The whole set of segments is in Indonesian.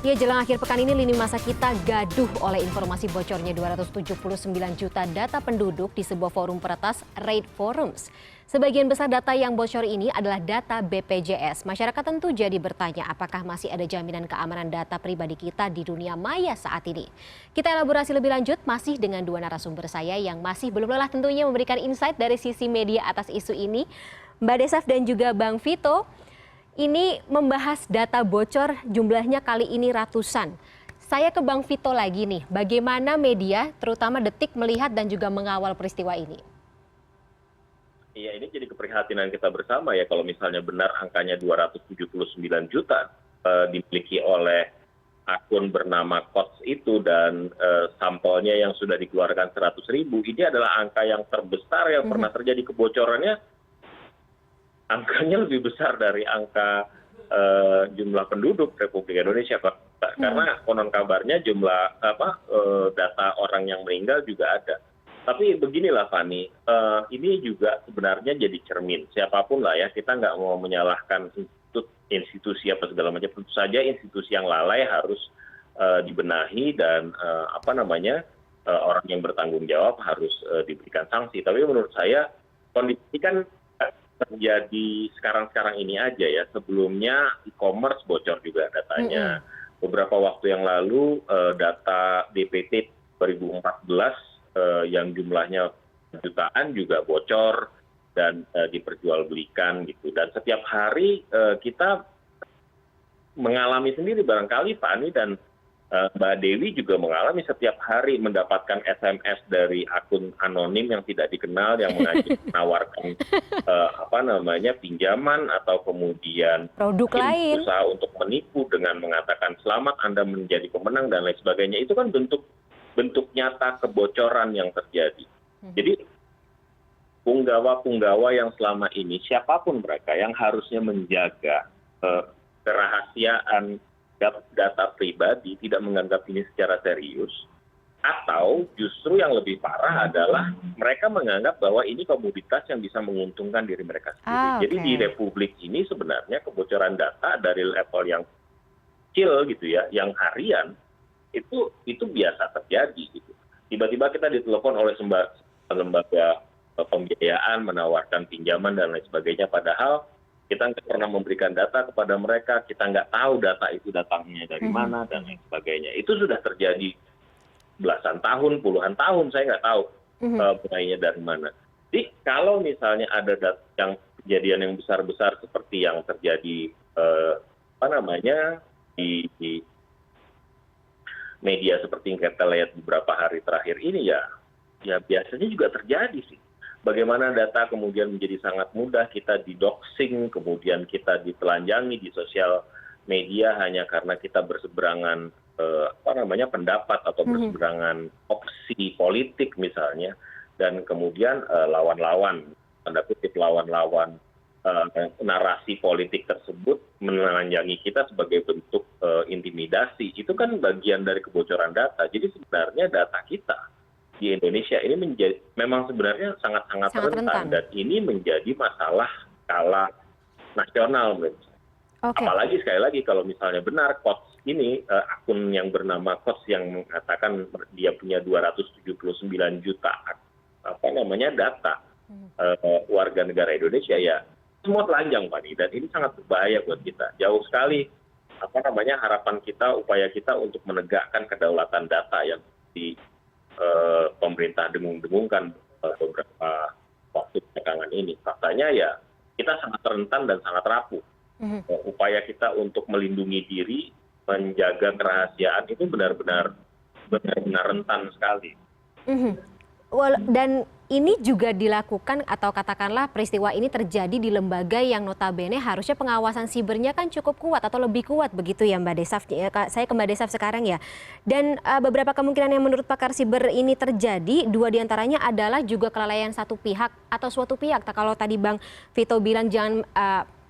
Ya, jelang akhir pekan ini lini masa kita gaduh oleh informasi bocornya 279 juta data penduduk di sebuah forum peretas Raid Forums. Sebagian besar data yang bocor ini adalah data BPJS. Masyarakat tentu jadi bertanya apakah masih ada jaminan keamanan data pribadi kita di dunia maya saat ini. Kita elaborasi lebih lanjut masih dengan dua narasumber saya yang masih belum lelah tentunya memberikan insight dari sisi media atas isu ini. Mbak Desaf dan juga Bang Vito. Ini membahas data bocor jumlahnya kali ini ratusan. Saya ke Bang Vito lagi nih, bagaimana media terutama Detik melihat dan juga mengawal peristiwa ini? Iya, ini jadi keprihatinan kita bersama ya kalau misalnya benar angkanya 279 juta dimiliki oleh akun bernama Kots itu dan sampelnya yang sudah dikeluarkan 100.000, ini adalah angka yang terbesar yang pernah terjadi kebocorannya. Angkanya lebih besar dari angka jumlah penduduk Republik Indonesia, karena konon kabarnya jumlah data orang yang meninggal juga ada. Tapi beginilah Fani, ini juga sebenarnya jadi cermin siapapun lah ya, kita nggak mau menyalahkan institusi apa segala macam, tentu saja institusi yang lalai harus dibenahi dan orang yang bertanggung jawab harus diberikan sanksi. Tapi menurut saya kondisi kan terjadi sekarang ini aja ya. Sebelumnya e-commerce bocor juga datanya. Beberapa waktu yang lalu data DPT 2014 yang jumlahnya jutaan juga bocor dan diperjualbelikan gitu. Dan setiap hari kita mengalami sendiri barangkali Fani dan Mbak Dewi juga mengalami setiap hari mendapatkan SMS dari akun anonim yang tidak dikenal yang menawarkan pinjaman atau kemudian produk lain, berusaha untuk menipu dengan mengatakan selamat Anda menjadi pemenang dan lain sebagainya. Itu kan bentuk nyata kebocoran yang terjadi. Jadi punggawa-punggawa yang selama ini siapapun mereka yang harusnya menjaga kerahasiaan data pribadi tidak menganggap ini secara serius, atau justru yang lebih parah adalah mereka menganggap bahwa ini komoditas yang bisa menguntungkan diri mereka sendiri. Jadi di Republik ini sebenarnya kebocoran data dari level yang kecil gitu ya, yang harian itu biasa terjadi gitu. Tiba-tiba kita ditelepon oleh lembaga pembiayaan menawarkan pinjaman dan lain sebagainya, padahal kita nggak pernah memberikan data kepada mereka, kita nggak tahu data itu datangnya dari mana dan lain sebagainya. Itu sudah terjadi belasan tahun, puluhan tahun, saya nggak tahu mulainya dari mana. Jadi kalau misalnya ada yang kejadian yang besar-besar seperti yang terjadi di media seperti yang kita lihat beberapa hari terakhir ini ya biasanya juga terjadi sih. Bagaimana data kemudian menjadi sangat mudah kita didoxing, kemudian kita ditelanjangi di sosial media hanya karena kita berseberangan pendapat atau berseberangan opsi politik misalnya, dan kemudian lawan-lawan narasi politik tersebut menelanjangi kita sebagai bentuk intimidasi. Itu kan bagian dari kebocoran data. Jadi sebenarnya data kita di Indonesia ini memang sebenarnya sangat-sangat rentan dan ini menjadi masalah skala nasional menurut saya. Apalagi sekali lagi kalau misalnya benar Kots ini akun yang bernama Kots yang mengatakan dia punya 279 juta data warga negara Indonesia, ya semua telanjang Pak, dan ini sangat berbahaya buat kita. Jauh sekali harapan kita, upaya kita untuk menegakkan kedaulatan data yang di pemerintah dengung-dengungkan beberapa waktu belakangan ini. Faktanya ya kita sangat rentan dan sangat rapuh. Upaya kita untuk melindungi diri, menjaga kerahasiaan itu benar-benar rentan sekali. Dan ini juga dilakukan atau katakanlah peristiwa ini terjadi di lembaga yang notabene harusnya pengawasan sibernya kan cukup kuat atau lebih kuat begitu ya Mbak Desaf. Saya ke Mbak Desaf sekarang ya. Dan beberapa kemungkinan yang menurut pakar siber ini terjadi, dua diantaranya adalah juga kelalaian satu pihak atau suatu pihak. Kalau tadi Bang Vito bilang jangan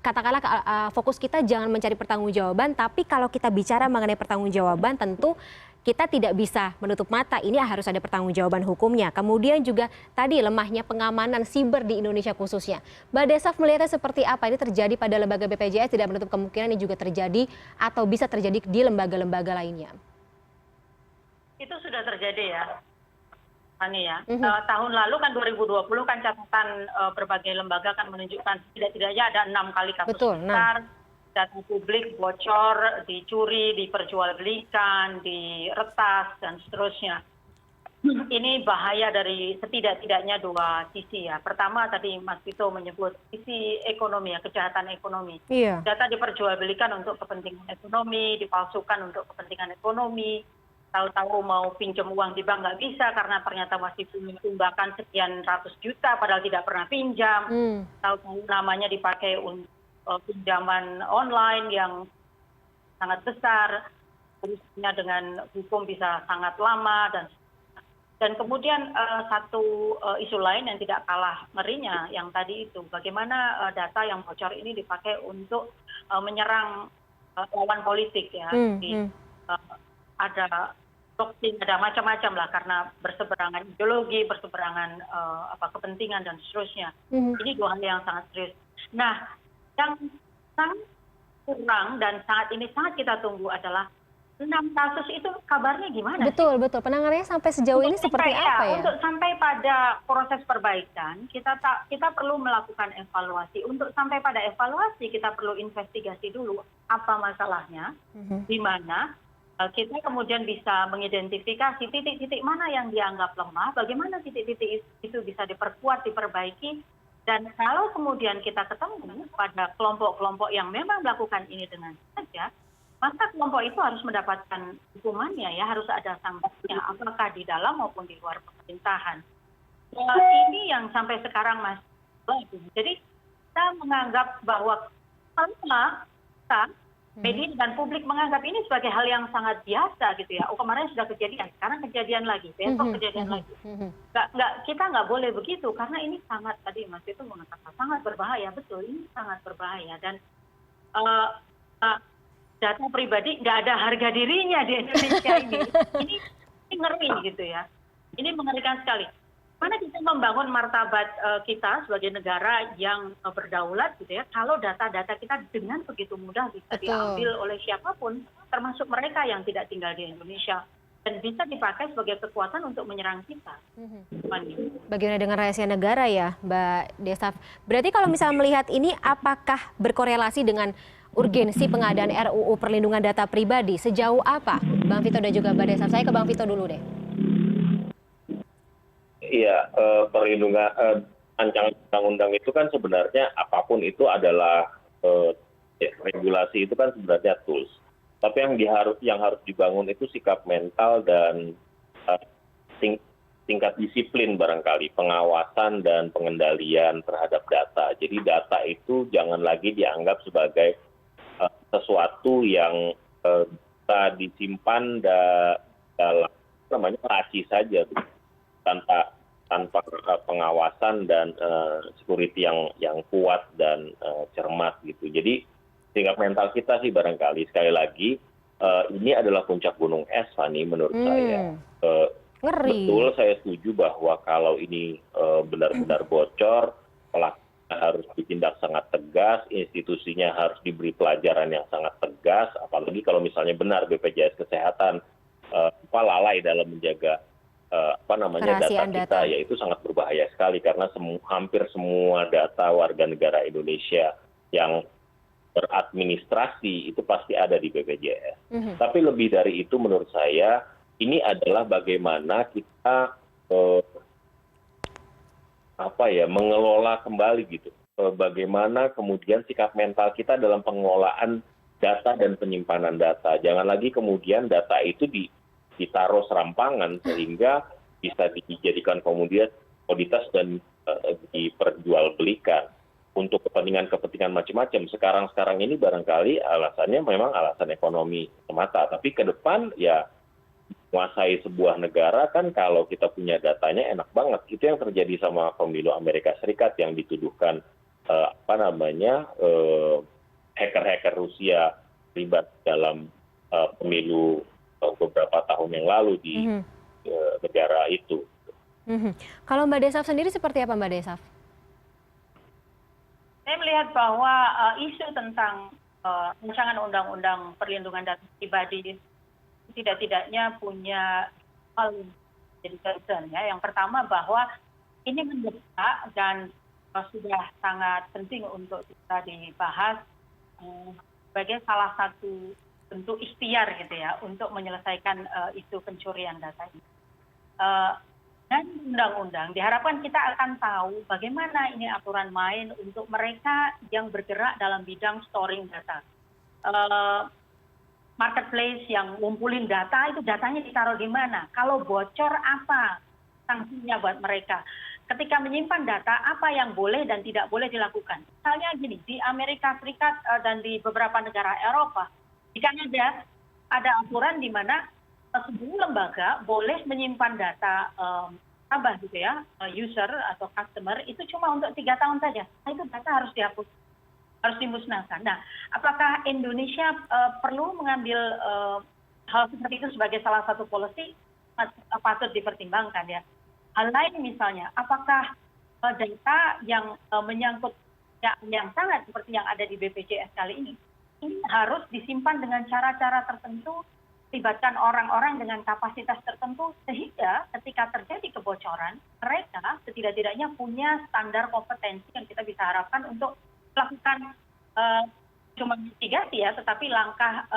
katakanlah fokus kita jangan mencari pertanggungjawaban, tapi kalau kita bicara mengenai pertanggungjawaban tentu kita tidak bisa menutup mata, ini harus ada pertanggungjawaban hukumnya. Kemudian juga tadi lemahnya pengamanan siber di Indonesia khususnya. Mbak Desaf melihatnya seperti apa? Ini terjadi pada lembaga BPJS, tidak menutup kemungkinan ini juga terjadi atau bisa terjadi di lembaga-lembaga lainnya. Itu sudah terjadi ya, Fani ya. Tahun lalu kan 2020 kan catatan berbagai lembaga kan menunjukkan tidak-tidaknya ada 6 kali kasus besar. Data publik bocor, dicuri, diperjualbelikan, diretas, dan seterusnya. Ini bahaya dari setidak-tidaknya dua sisi ya. Pertama tadi Mas Vito menyebut sisi ekonomi ya, kejahatan ekonomi. Data diperjualbelikan untuk kepentingan ekonomi, dipalsukan untuk kepentingan ekonomi. Tahu-tahu mau pinjam uang di bank nggak bisa karena ternyata masih punya tunggakan sekian ratus juta padahal tidak pernah pinjam. Tahu-tahu namanya dipakai untuk pinjaman online yang sangat besar, urusnya dengan hukum bisa sangat lama, dan kemudian satu isu lain yang tidak kalah ngerinya yang tadi itu, bagaimana data yang bocor ini dipakai untuk menyerang lawan politik ya. Ada doktrin, ada macam-macam lah karena berseberangan ideologi, berseberangan kepentingan dan seterusnya. Ini dua hal yang sangat serius. Nah, yang sangat kurang dan saat ini sangat kita tunggu adalah 6 kasus itu kabarnya gimana? Betul. Penanganannya sampai sejauh ini seperti apa ya? Untuk sampai pada proses perbaikan, kita perlu melakukan evaluasi. Untuk sampai pada evaluasi, kita perlu investigasi dulu apa masalahnya, di mana kita kemudian bisa mengidentifikasi titik-titik mana yang dianggap lemah, bagaimana titik-titik itu bisa diperkuat, diperbaiki. Dan kalau kemudian kita ketemu pada kelompok-kelompok yang memang melakukan ini dengan saja, maka kelompok itu harus mendapatkan hukumannya ya, harus ada sanksinya, apakah di dalam maupun di luar pemerintahan. Ini yang sampai sekarang masih belum. Jadi kita menganggap bahwa kalau kita, media dan publik menganggap ini sebagai hal yang sangat biasa gitu ya. Oh, kemarin sudah kejadian, sekarang kejadian lagi, besok kejadian lagi. Kita nggak boleh begitu karena ini sangat, tadi Mas itu mengatakan sangat berbahaya. Betul, ini sangat berbahaya dan data pribadi nggak ada harga dirinya di Indonesia ini. Ini ngeri gitu ya. Ini mengerikan sekali. Mana kita membangun martabat kita sebagai negara yang berdaulat gitu ya, kalau data-data kita dengan begitu mudah bisa diambil oleh siapapun, termasuk mereka yang tidak tinggal di Indonesia, dan bisa dipakai sebagai kekuatan untuk menyerang kita. Bagaimana dengan rahasia negara ya, Mbak Desaf? Berarti kalau misalnya melihat ini, apakah berkorelasi dengan urgensi pengadaan RUU Perlindungan Data Pribadi? Sejauh apa, Bang Vito dan juga Mbak Desaf? Saya ke Bang Vito dulu deh. Iya, perlindungan rancangan undang-undang itu kan sebenarnya apapun itu adalah regulasi itu kan sebenarnya tools. Tapi yang harus dibangun itu sikap mental dan tingkat disiplin barangkali, pengawasan dan pengendalian terhadap data. Jadi data itu jangan lagi dianggap sebagai sesuatu yang bisa disimpan dalam laci saja, tanpa pengawasan dan security yang kuat dan cermat gitu. Jadi sikap mental kita sih barangkali sekali lagi ini adalah puncak gunung es, Fani, menurut saya. Betul, saya setuju bahwa kalau ini benar-benar bocor, pelakunya harus ditindak sangat tegas, institusinya harus diberi pelajaran yang sangat tegas, apalagi kalau misalnya benar BPJS Kesehatan lalai dalam menjaga data kita, ya itu sangat berbahaya sekali karena hampir semua data warga negara Indonesia yang beradministrasi itu pasti ada di BPJS. Tapi lebih dari itu menurut saya ini adalah bagaimana kita mengelola kembali gitu. Bagaimana kemudian sikap mental kita dalam pengelolaan data dan penyimpanan data. Jangan lagi kemudian data itu ditaruh serampangan sehingga bisa dijadikan komoditas dan diperjualbelikan untuk kepentingan macam-macam. Sekarang ini barangkali alasannya memang alasan ekonomi semata, tapi ke depan ya menguasai sebuah negara kan kalau kita punya datanya enak banget. Itu yang terjadi sama pemilu Amerika Serikat yang dituduhkan hacker-hacker Rusia terlibat dalam pemilu atau beberapa tahun yang lalu di negara itu. Kalau Mbak Desaf sendiri seperti apa Mbak Desaf? Saya melihat bahwa isu tentang rancangan undang-undang perlindungan data pribadi tidak-tidaknya punya hal yang jadi concern ya. Yang pertama bahwa ini mendesak dan sudah sangat penting untuk kita dibahas sebagai salah satu bentuk ikhtiar gitu ya untuk menyelesaikan isu pencurian data ini. Dan undang-undang diharapkan kita akan tahu bagaimana ini aturan main untuk mereka yang bergerak dalam bidang storing data. Marketplace yang ngumpulin data, itu datanya ditaruh di mana? Kalau bocor apa sanksinya buat mereka? Ketika menyimpan data, apa yang boleh dan tidak boleh dilakukan? Misalnya gini, di Amerika Serikat dan di beberapa negara Eropa, di Kanada ada aturan di mana sebuah lembaga boleh menyimpan data nasabah gitu ya, user atau customer itu cuma untuk 3 tahun saja. Nah, itu data harus dihapus, harus dimusnahkan. Nah, apakah Indonesia perlu mengambil hal seperti itu sebagai salah satu policy? Patut dipertimbangkan ya. Hal lain misalnya, apakah data yang menyangkut yang sangat seperti yang ada di BPJS kali ini harus disimpan dengan cara-cara tertentu, melibatkan orang-orang dengan kapasitas tertentu, sehingga ketika terjadi kebocoran, mereka setidak-tidaknya punya standar kompetensi yang kita bisa harapkan untuk melakukan cuma mitigasi ya, tetapi langkah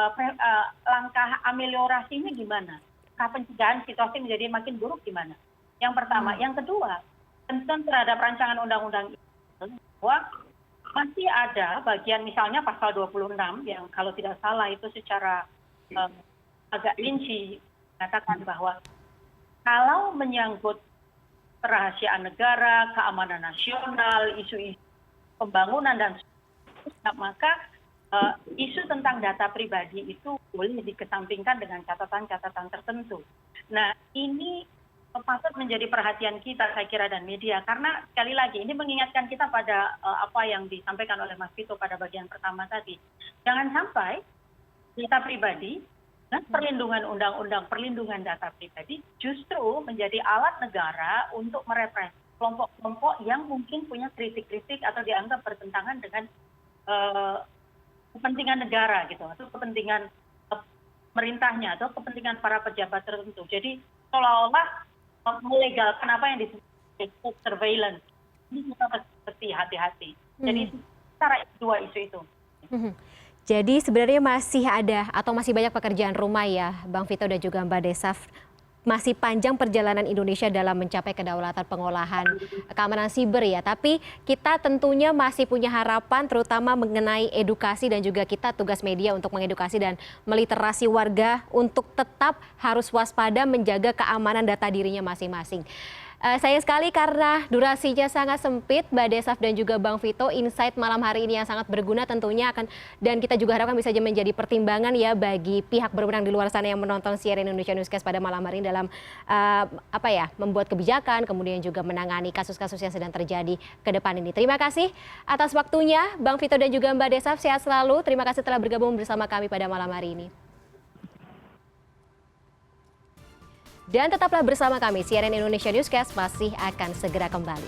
ameliorasinya gimana? Langkah pencegahan situasi menjadi makin buruk gimana? Yang pertama. Yang kedua, concern terhadap rancangan undang-undang itu bahwa masih ada bagian misalnya pasal 26 yang kalau tidak salah itu secara agak rinci mengatakan bahwa kalau menyangkut kerahasiaan negara, keamanan nasional, isu-isu pembangunan dan maka isu tentang data pribadi itu boleh dikesampingkan dengan catatan-catatan tertentu. Nah, ini patut menjadi perhatian kita saya kira dan media karena sekali lagi ini mengingatkan kita pada apa yang disampaikan oleh Mas Vito pada bagian pertama tadi. Jangan sampai data pribadi dan perlindungan undang-undang perlindungan data pribadi justru menjadi alat negara untuk merepresi kelompok-kelompok yang mungkin punya kritik-kritik atau dianggap bertentangan dengan kepentingan negara gitu atau kepentingan pemerintahnya atau kepentingan para pejabat tertentu. Jadi seolah-olah melegalkan apa yang disebut surveillance. Ini kita mesti hati-hati. Jadi cara dua isu itu. Jadi sebenarnya masih ada atau masih banyak pekerjaan rumah ya Bang Vito dan juga Mbak Desaf. Masih panjang perjalanan Indonesia dalam mencapai kedaulatan pengolahan keamanan siber ya. Tapi kita tentunya masih punya harapan terutama mengenai edukasi dan juga kita tugas media untuk mengedukasi dan meliterasi warga untuk tetap harus waspada menjaga keamanan data dirinya masing-masing. Sayang sekali karena durasinya sangat sempit, Mbak Desaf dan juga Bang Vito, insight malam hari ini yang sangat berguna tentunya akan dan kita juga harapkan bisa menjadi pertimbangan ya bagi pihak berwenang di luar sana yang menonton CNN Indonesia Newscast pada malam hari ini dalam membuat kebijakan, kemudian juga menangani kasus-kasus yang sedang terjadi ke depan ini. Terima kasih atas waktunya, Bang Vito dan juga Mbak Desaf, sehat selalu. Terima kasih telah bergabung bersama kami pada malam hari ini. Dan tetaplah bersama kami, CNN Indonesia Newscast masih akan segera kembali.